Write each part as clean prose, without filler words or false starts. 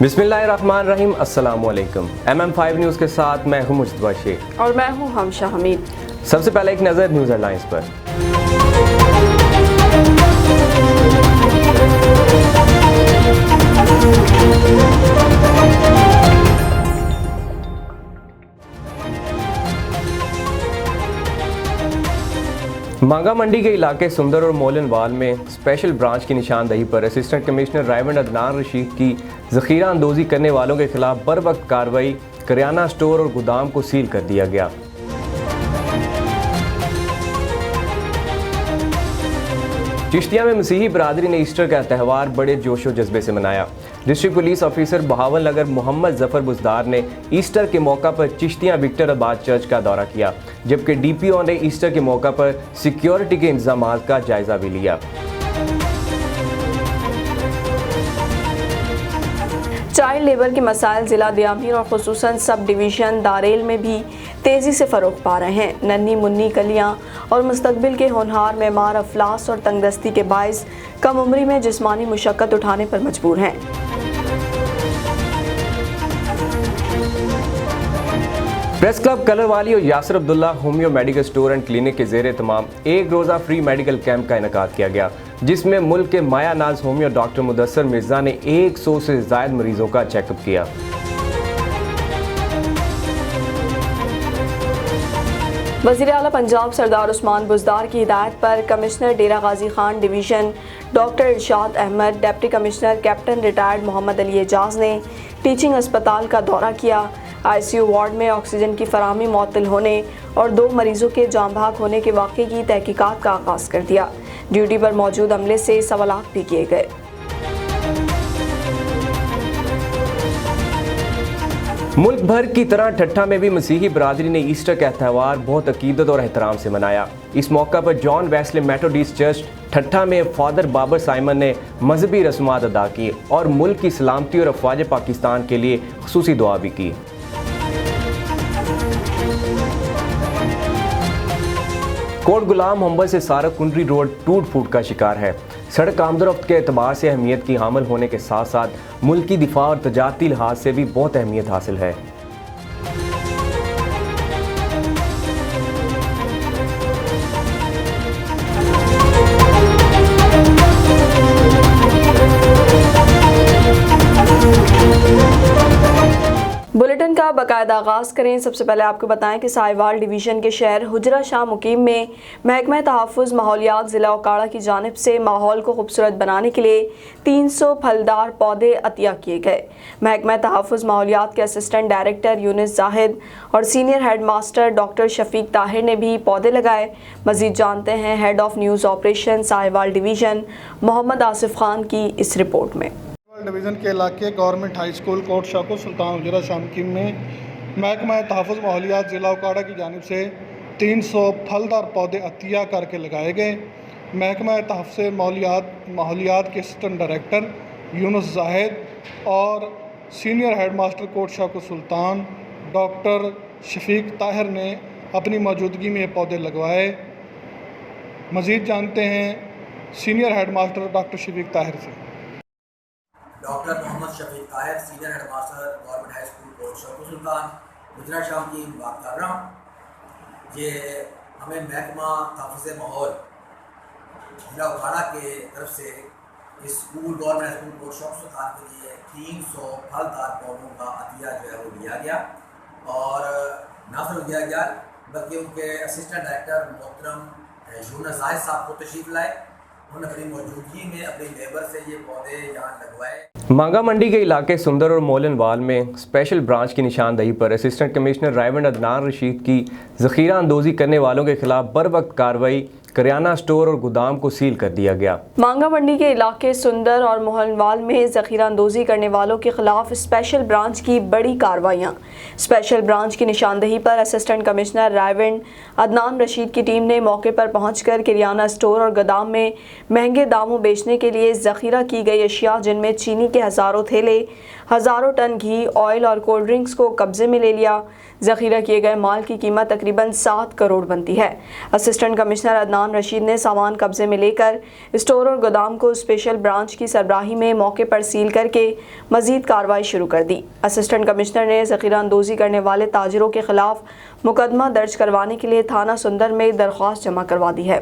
बिस्मिल्लाहिर्रहमानिर्रहीम। अस्सलाम वालेकुम। MM5 न्यूज़ के साथ मैं हूं मुजतबा शेख और मैं हूं हमशा हमीद। सबसे पहले एक नज़र न्यूज़ हेडलाइंस पर। मांगा मंडी के इलाके सुंदर और मोलनवाल में स्पेशल ब्रांच की निशानदही पर असिस्टेंट कमिश्नर रायवंड अदनान रशीद की ज़ख़ीरा अंदोज़ी करने वालों के खिलाफ बर वक्त कार्रवाई, करियाना स्टोर और गोदाम को सील कर दिया गया। चिश्तिया में मसीही बरादरी ने ईस्टर का त्यौहार बड़े जोश व जज्बे से मनाया। डिस्ट्रिक्ट पुलिस ऑफिसर बहावल नगर मोहम्मद जफर बुजदार ने ईस्टर के मौका पर चिश्तिया विक्टर आबाद चर्च का दौरा किया, जबकि DPO ने ईस्टर के मौका पर सिक्योरिटी के इंतजामात का जायजा भी लिया। चाइल्ड लेबर के मसाइल ज़िला दियामीर और खुसूसन सब डिवीज़न दारेल में भी तेज़ी से फ़रोग़ पा रहे हैं। नन्ही मुन्नी कलियाँ और मुस्तकबिल के होनहार मेमार अफलास और तंगदस्ती के बाइस कम उम्री में जिस्मानी मुशक्क़त उठाने पर मजबूर हैं। प्रेस क्लब कलरवाली और Yasir Abdullah homeo medical store and clinic के ज़ेरे तमाम एक रोज़ा फ्री मेडिकल कैंप का इनेकाद किया गया, जिसमें मुल्क के माया नाज होमियो डॉक्टर मुदस्सर मिर्ज़ा ने 100 से ज़ायद मरीजों का चेकअप किया। वज़ीर आला पंजाब सरदार उस्मान बुज़दार की हिदायत पर commissioner Dera Ghazi Khan division doctor Irshad Ahmad, deputy commissioner captain retired Mohammad Ali Ejaz ने टीचिंग अस्पताल का दौरा किया। ICU वार्ड में ऑक्सीजन की फराहमी मुअत्तल होने और 2 मरीजों के जाम भाग होने के वाक़े की तहकीकात का आगाज़ कर दिया। ड्यूटी पर मौजूद अमले से सवालात भी किए गए। मुल्क भर की तरह ठट्ठा में भी मसीही बरादरी ने ईस्टर का त्यौहार बहुत अकीदत और एहतराम से मनाया। इस मौका पर जॉन वेस्ले मेथोडिस्ट चर्च ठट्ठा में फादर बाबर साइमन ने मजहबी रस्मात अदा की और मुल्क की सलामती और अफवाज पाकिस्तान के लिए खुसूसी दुआ भी की। कोट गुलाम मोहम्मद से सारक कुंडरी रोड टूट फूट का शिकार है। सड़क आमदोरफ्त के एतबार से अहमियत की हामिल होने के साथ साथ मुल्की दिफा और तजारती लिहाज से भी बहुत अहमियत हासिल है। बुलेटिन का बाकायदा आगाज़ करें। सबसे पहले आपको बताएं कि साहिवाल डिवीज़न के शहर हुजरा शाह मुकीम में महकमा तहफ़्फ़ुज़ माहौलियात ज़िला ओकाड़ा की जानिब से माहौल को खूबसूरत बनाने के लिए 300 फलदार पौधे अतिया किए गए। महकमा तहफ़्फ़ुज़ माहौलियात के असिस्टेंट डायरेक्टर यूनिस जाहिद और senior head master doctor Shafiq Tahir ने भी पौधे लगाए। मज़ीद जानते हैं head of news operation Sahiwal division Muhammad Asif Khan की इस रिपोर्ट में। डिवीज़न के इलाके government high school Kot Shako Sultan Hujra Shah Muqeem में महकमा तहफ़्फ़ुज़ माहौलियात ज़िला ओकाड़ा की जानिब से 300 फलदार पौधे अतिया करके लगाए गए। महकमा तहफ़्फ़ुज़ माहौलियात के असिस्टेंट डायरेक्टर यूनुस जाहिद और senior head master coat Shako सुल्तान डॉक्टर शफीक ताहिर ने अपनी मौजूदगी में ये पौधे लगवाए। मज़ीद जानते हैं senior head master doctor Shafiq Tahir से। Doctor Mohammad Shafiq Tahir, senior head master government high school Kot Shako Sultan Hujra Shah की बात कर रहा हूँ। ये हमें महकमा तहफ़्फ़ुज़ माहौल ज़िला ओकाड़ा के तरफ से इस school government high school Kot Shako Sultan के लिए 300 फलदार पौधों का अतिया जो है वो लिया गया और न सिर्फ दिया गया बल्कि उनके असिस्टेंट डायरेक्टर मोहतरम यूनुस जाहिद साहब को तशरीफ़ लाए। उन्होंने अपनी मौजूदगी में अपनी लेबर से ये पौधे यहाँ लगवाए। मांगा मंडी के इलाके सुंदर और मोलनवाल में स्पेशल ब्रांच की निशानदही पर असिस्टेंट कमिश्नर रायवंड अदनान रशीद की ज़ख़ीरा अंदोज़ी करने वालों के खिलाफ बर वक्त कार्रवाई, करियाना स्टोर और गोदाम को सील कर दिया गया। मांगा मंडी के इलाके सुंदर और मोहनवाल में ज़ख़ीरा अंदोज़ी करने वालों के खिलाफ स्पेशल ब्रांच की बड़ी कार्रवाइयाँ। स्पेशल ब्रांच की निशानदही पर असिस्टेंट कमिश्नर रायवंड अदनान रशीद की टीम ने मौके पर पहुंचकर करियाना स्टोर और गोदाम में महंगे दामों बेचने के लिए ज़ख़ीरा की गई अशिया, जिनमें चीनी के हज़ारों थैले, हज़ारों टन घी, ऑयल और कोल्ड ड्रिंक्स को कब्जे में ले लिया। ज़ख़ीरा किए गए माल की कीमत तकरीबन 7 करोड़ बनती है। असिस्टेंट कमिश्नर अदनान عدنان رشید نے سامان قبضے میں لے کر اسٹور اور گودام کو اسپیشل برانچ کی سربراہی میں موقع پر سیل کر کے مزید کارروائی شروع کر دی۔ اسسٹنٹ کمشنر نے ذخیرہ اندوزی کرنے والے تاجروں کے خلاف مقدمہ درج کروانے کے لیے تھانہ سندر میں درخواست جمع کروا دی ہے۔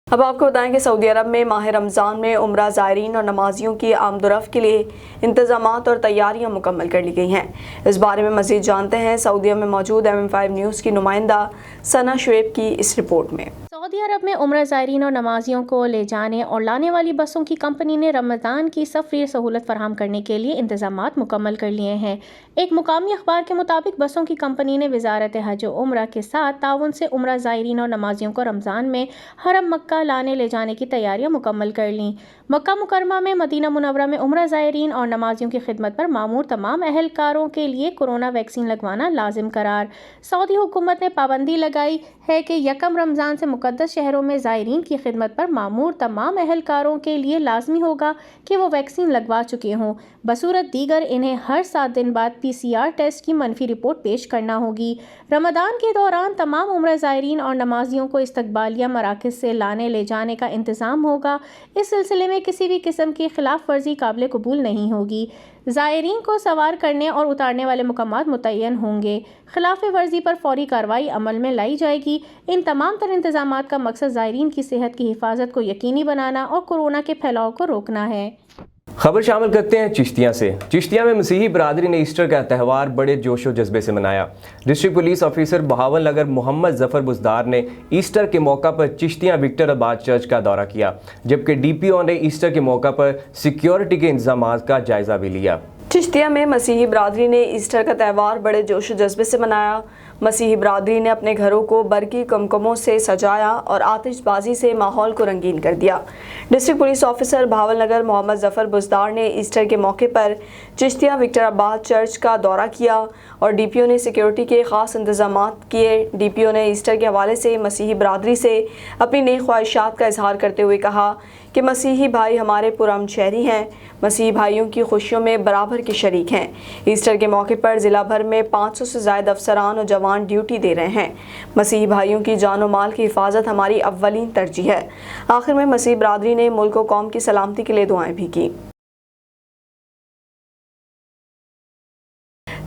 اب آپ کو بتائیں کہ سعودی عرب میں ماہ رمضان میں عمرہ زائرین اور نمازیوں کی آمد و رفت کے لیے انتظامات اور تیاریاں مکمل کر لی گئی ہیں۔ اس بارے میں مزید جانتے ہیں سعودیہ میں موجود MM5 نیوز کی نمائندہ ثنا شعیب کی اس رپورٹ میں۔ سعودی عرب میں عمرہ زائرین اور نمازیوں کو لے جانے اور لانے والی بسوں کی کمپنی نے رمضان کی سفری سہولت فراہم کرنے کے لیے انتظامات مکمل کر لیے ہیں۔ ایک مقامی اخبار کے مطابق بسوں کی کمپنی نے وزارت حج و عمرہ کے ساتھ تعاون سے عمرہ زائرین اور نمازیوں کو رمضان میں حرم مکہ لانے لے جانے کی تیاریاں مکمل کر لیں۔ مکہ مکرمہ میں مدینہ منورہ میں عمرہ زائرین اور نمازیوں کی خدمت پر مامور تمام اہلکاروں کے لیے کورونا ویکسین لگوانا لازم قرار۔ سعودی حکومت نے پابندی لگائی ہے کہ یکم رمضان سے مقدس شہروں میں زائرین کی خدمت پر مامور تمام اہلکاروں کے لیے لازمی ہوگا کہ وہ ویکسین لگوا چکے ہوں، بصورت دیگر انہیں ہر 7 دن بعد PCR ٹیسٹ کی منفی رپورٹ پیش کرنا ہوگی۔ رمضان کے دوران تمام عمرہ زائرین اور نمازیوں کو استقبالیہ مراکز سے لانے لے جانے کا انتظام ہوگا۔ اس سلسلے میں کسی بھی قسم کی خلاف ورزی قابل قبول نہیں ہوگی۔ زائرین کو سوار کرنے اور اتارنے والے مقامات متعین ہوں گے۔ خلاف ورزی پر فوری کارروائی عمل میں لائی جائے گی۔ ان تمام تر انتظامات کا مقصد زائرین کی صحت کی حفاظت کو یقینی بنانا اور کورونا کے پھیلاؤ کو روکنا ہے۔ خبر شامل کرتے ہیں چشتیاں سے۔ چشتیاں میں مسیحی برادری نے ایسٹر کا تہوار بڑے جوش و جذبے سے منایا۔ District police officer Bahawal Nagar Muhammad Zafar Buzdar نے ایسٹر کے موقع پر چشتیاں وکٹر آباد چرچ کا دورہ کیا، جبکہ DPO نے ایسٹر کے موقع پر سیکیورٹی کے انتظامات کا جائزہ بھی لیا۔ چشتیہ میں مسیحی برادری نے ایسٹر کا تہوار بڑے جوش و جذبے سے منایا۔ مسیحی برادری نے اپنے گھروں کو برقی کمکموں سے سجایا اور آتش بازی سے ماحول کو رنگین کر دیا۔ District police officer Bahawal Nagar Muhammad Zafar Buzdar نے ایسٹر کے موقع پر چشتیہ وکٹر آباد چرچ کا دورہ کیا اور DPO نے سیکیورٹی کے خاص انتظامات کیے۔ DPO نے ایسٹر کے حوالے سے مسیحی برادری سے اپنی نیک خواہشات کا اظہار کرتے ہوئے کہا کہ مسیحی بھائی ہمارے پرامن شہری ہیں، مسیحی بھائیوں کی خوشیوں میں برابر کے شریک ہیں۔ ایسٹر کے موقع پر ضلع بھر میں 500 سے زائد افسران اور جوان ڈیوٹی دے رہے ہیں۔ مسیحی بھائیوں کی جان و مال کی حفاظت ہماری اولین ترجیح ہے۔ آخر میں مسیحی برادری نے ملک و قوم کی سلامتی کے لیے دعائیں بھی کی۔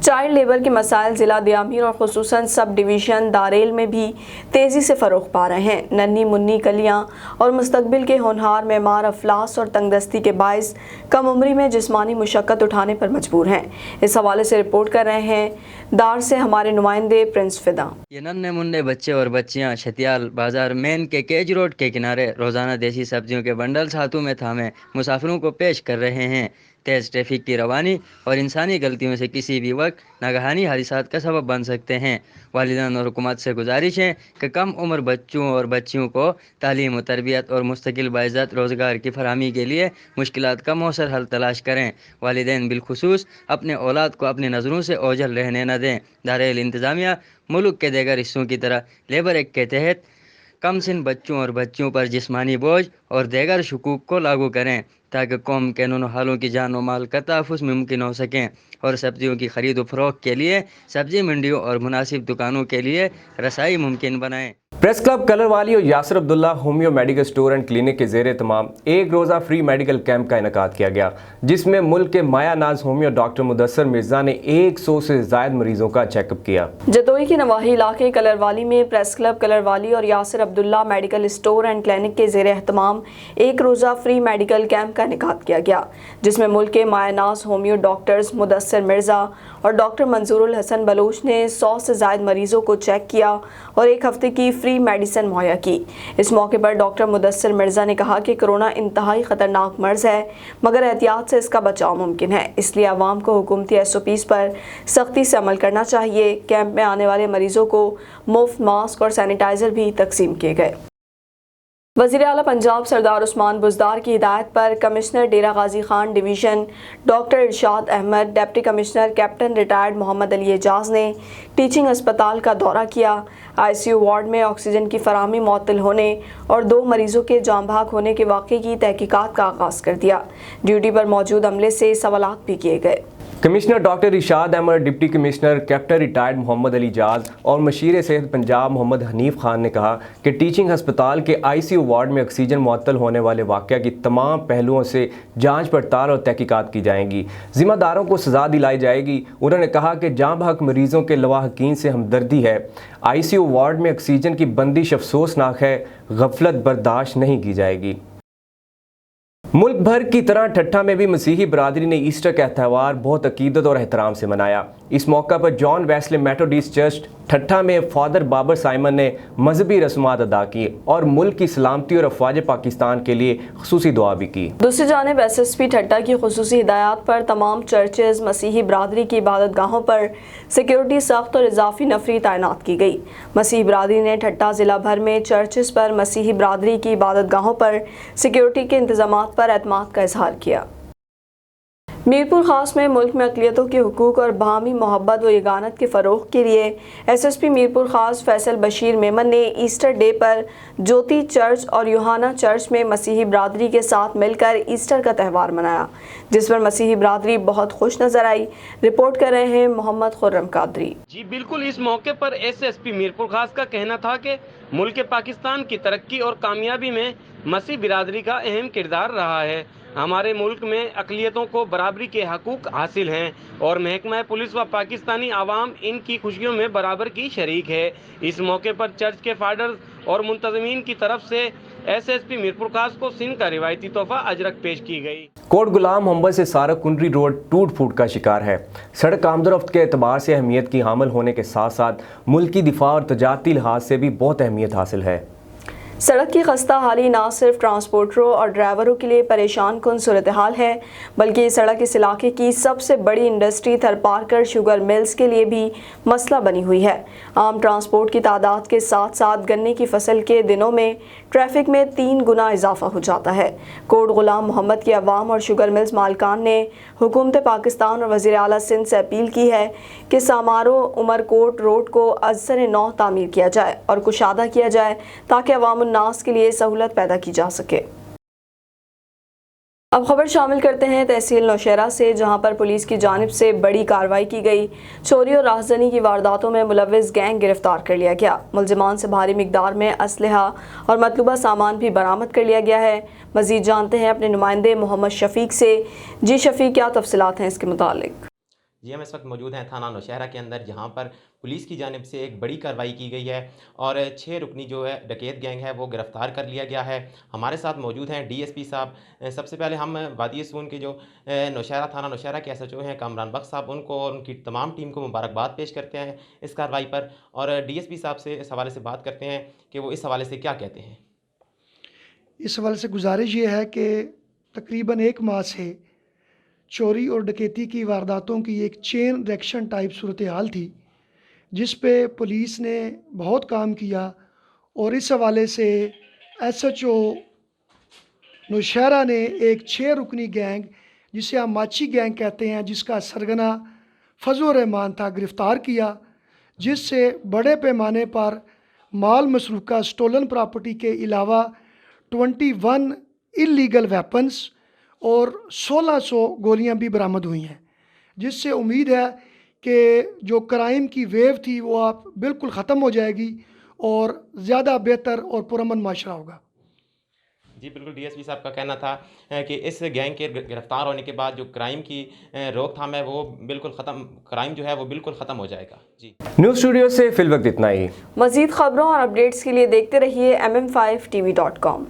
چائلڈ لیبر کے مسائل ضلع دیامیر اور خصوصاً سب ڈویژن داریل میں بھی تیزی سے فروغ پا رہے ہیں۔ ننھی منی کلیاں اور مستقبل کے ہونہار معمار افلاس اور تنگ دستی کے باعث کم عمری میں جسمانی مشقت اٹھانے پر مجبور ہیں۔ اس حوالے سے رپورٹ کر رہے ہیں دار سے ہمارے نمائندے پرنس فدا۔ یہ ننھے منڈے بچے اور بچیاں چھتیال بازار مین کے کیج روڈ کے کنارے روزانہ دیسی سبزیوں کے بنڈلز ہاتھوں میں تھامے مسافروں کو پیش کر رہے ہیں۔ تیز ٹریفک کی روانی اور انسانی غلطیوں سے کسی بھی وقت ناگہانی حادثات کا سبب بن سکتے ہیں۔ والدین اور حکومت سے گزارش ہے کہ کم عمر بچوں اور بچیوں کو تعلیم و تربیت اور مستقل باعزت روزگار کی فراہمی کے لیے مشکلات کا مؤثر حل تلاش کریں۔ والدین بالخصوص اپنے اولاد کو اپنی نظروں سے اوجھل رہنے نہ دیں۔ داریل انتظامیہ ملک کے دیگر حصوں کی طرح لیبر ایکٹ کے تحت کم سن بچوں اور بچیوں پر جسمانی بوجھ اور دیگر حقوق کو لاگو کریں تاکہ قوم کے نونہالوں کی جان و مال کا تحفظ ممکن ہو سکیں اور سبزیوں کی خرید و فروخت کے لیے سبزی منڈیوں اور مناسب دکانوں کے لیے رسائی ممکن بنائیں۔ پریس کلب کلر والی اور Yasir Abdullah homeo medical store and clinic کے زیر اہتمام ایک روزہ فری میڈیکل کیمپ کا انعقاد کیا گیا، جس میں ملک کے مایا ناز ہومیو ڈاکٹر مدثر مرزا نے 100 سے زائد مریضوں کا چیک اپ کیا۔ جدوئی کے نواحی علاقے کلر والی میں پریس کلب کلر والی اور یاسر عبداللہ میڈیکل سٹور اینڈ کلینک کے زیر اہتمام ایک روزہ فری میڈیکل کیمپ کا انعقاد کیا گیا، جس میں ملک کے مایا ناز ہومیو ڈاکٹرز مدثر مرزا اور ڈاکٹر منظور الحسن بلوچ نے 100 سے زائد مریضوں کو چیک کیا اور ایک ہفتے کی فری میڈیسن مہیا کی۔ اس موقع پر ڈاکٹر مدثر مرزا نے کہا کہ کورونا انتہائی خطرناک مرض ہے، مگر احتیاط سے اس کا بچاؤ ممکن ہے، اس لیے عوام کو حکومتی SOPs پر سختی سے عمل کرنا چاہیے۔ کیمپ میں آنے والے مریضوں کو مفت ماسک اور سینیٹائزر بھی تقسیم کیے گئے۔ وزیر اعلیٰ پنجاب سردار عثمان بزدار کی ہدایت پر commissioner Dera Ghazi Khan division doctor Irshad Ahmad, deputy commissioner captain retired Muhammad Ali Ijaz نے ٹیچنگ اسپتال کا دورہ کیا۔ ICU وارڈ میں آکسیجن کی فراہمی معطل ہونے اور 2 مریضوں کے جاں بحق ہونے کے واقعے کی تحقیقات کا آغاز کر دیا۔ ڈیوٹی پر موجود عملے سے سوالات بھی کیے گئے۔ Commissioner doctor Irshad Ahmad, deputy commissioner captain retired Mohammad Ali Ijaz और मशीर सेहत पंजाब मोहम्मद हनीफ खान ने कहा कि टीचिंग हस्पताल के ICU वार्ड में ऑक्सीजन मुअत्तल होने वाले वाक़या की तमाम पहलुओं से जांच पड़ताल और तहकीकात की जाएंगी, ज़िम्मेदारों को सज़ा दिलाई जाएगी। उन्होंने कहा कि जहाँ बहक मरीज़ों के लवाहकीन से हमदर्दी है, ICU वार्ड में ऑक्सीजन की बंदिश अफसोसनाक है, गफलत बर्दाश्त नहीं की जाएगी। मुल्क भर की तरह ठट्ठा में भी मसीही बरादरी ने ईस्टर का त्यौहार बहुत अकीदत और एहतराम से मनाया। इस मौका पर जॉन वेस्ले मेथोडिस्ट चर्च ठट्ठा में फादर बाबर साइमन ने मजहबी रस्मात अदा की और मुल्क की सलामती और अफवाज पाकिस्तान के लिए खुसूसी दुआ भी की। दूसरी जानिब SSP ठट्टा की खुसूसी हिदायत पर तमाम चर्चेज मसीही बरादरी की इबादत गाहों पर सिक्योरिटी सख्त और इजाफी नफरी तैनात की गई। मसीही बरादरी ने ठट्टा ज़िला भर में चर्चेज पर मसीही बरादरी की इबादत गाहों पर सिक्योरिटी के इंतजाम पर एतमाद का इजहार किया। मीरपुर खास में मुल्क में अक़लियतों के हुकूक और बाहमी मोहब्बत व यगानत के फ़रोग़ के लिए SSP मीरपुर खास फैसल बशीर मेमन ने ईस्टर डे पर ज्योति चर्च और यूहाना चर्च में मसीही बरादरी के साथ मिलकर ईस्टर का त्यौहार मनाया, जिस पर मसीही बरादरी बहुत खुश नज़र आई। रिपोर्ट कर रहे हैं मोहम्मद खुर्रम कादरी। जी बिल्कुल, इस मौके पर SSP मीरपुर खास का कहना था कि मुल्क पाकिस्तान की तरक्की और कामयाबी में मसीह बिरादरी का अहम किरदार रहा है। हमारे मुल्क में अक़लियतों को बराबरी के हकूक़ हासिल हैं और महकमा पुलिस व पाकिस्तानी आवाम इनकी खुशियों में बराबर की शरीक है। इस मौके पर चर्च के फादर्स और मुंतज़मीन की तरफ से SSP मीरपुर खास को सिंध का रिवायती तोहफा अजरक पेश की गई। कोट गुलाम मोहम्मद से सारा कुंडरी रोड टूट फूट का शिकार है। सड़क आमदोरफ्त के एतबार से अहमियत की हामिल होने के साथ साथ मुल्क की दिफा और तजारती लिहाज से भी बहुत अहमियत हासिल है। सड़क की खस्ता हाली न सिर्फ ट्रांसपोर्टरों और ड्राइवरों के लिए परेशान कुन सूरत हाल है, बल्कि इस सड़क इस इलाके की सबसे बड़ी इंडस्ट्री थरपारकर शुगर मिल्स के लिए भी मसला बनी हुई है। आम ट्रांसपोर्ट की तादाद के साथ साथ गन्ने की फसल के दिनों में ट्रैफिक में 3 गुना इजाफा हो जाता है। कोट गुलाम मोहम्मद की अवाम और शुगर मिल्स मालकान ने हुकूमत पाकिस्तान और वज़ीर आला सिंध से अपील की है कि सामारो उमरकोट रोड को अज़सर नौ तामीर किया जाए और कुशादा किया जाए ताकि अवाम नास के लिए सहूलत पैदा की जा सके। अब खबर शामिल करते हैं तहसील नौशहरा से, जहां पर पुलिस की जानिब से बड़ी कार्रवाई की गई। चोरी और राहज़नी की वारदातों में मुलव्विस गैंग गिरफ्तार कर लिया गया। मुलजिमान से भारी मिकदार में असलहा और मतलूबा सामान भी बरामद कर लिया गया है। मज़ीद जानते हैं अपने नुमाइंदे मोहम्मद शफीक से। जी शफीक, क्या तफसीलात हैं इसके मुतालिक? जी, हम इस वक्त मौजूद हैं थाना नौशहरा के अंदर, जहां पर पुलिस की जानिब से एक बड़ी कार्रवाई की गई है और 6 रुकनी जो है डकैत गैंग है वो गिरफ़्तार कर लिया गया है। हमारे साथ मौजूद हैं DSP साहब। सबसे पहले हम वादी सून के जो नौशहरा थाना नौशहरा के SHO हैं कामरान बख्श साहब, उनको और उनकी तमाम टीम को मुबारकबाद पेश करते हैं इस कार्रवाई पर, और DSP साहब से इस हवाले से बात करते हैं कि वो इस हवाले से क्या कहते हैं। इस हवाले से गुजारिश ये है कि तकरीबन 1 माह से चोरी और डकैती की वारदातों की एक चेन रिएक्शन टाइप सूरत हाल थी, जिस पे पुलिस ने बहुत काम किया और इस हवाले से SHO नौशहरा ने एक 6 रुकनी गैंग, जिसे हम माची गैंग कहते हैं, जिसका सरगना फजल रहमान था, गिरफ़्तार किया, जिससे बड़े पैमाने पर माल मसरूका स्टोलन प्रॉपर्टी के अलावा 21 इलीगल वेपन्स और 1600 गोलियां भी बरामद हुई हैं, जिससे उम्मीद है कि जो क्राइम की वेव थी वो आप बिल्कुल ख़त्म हो जाएगी और ज़्यादा बेहतर और पुरअमन माशरा होगा। जी बिल्कुल, DSP साहब का कहना था कि इस गैंग के गिरफ़्तार होने के बाद जो क्राइम की रोकथाम है वो बिल्कुल ख़त्म, क्राइम जो है वो बिल्कुल ख़त्म हो जाएगा। जी, न्यूज़ स्टूडियो से फिल वक्त इतना ही। मज़ीद खबरों और अपडेट्स के लिए देखते रहिए mm5tv.com।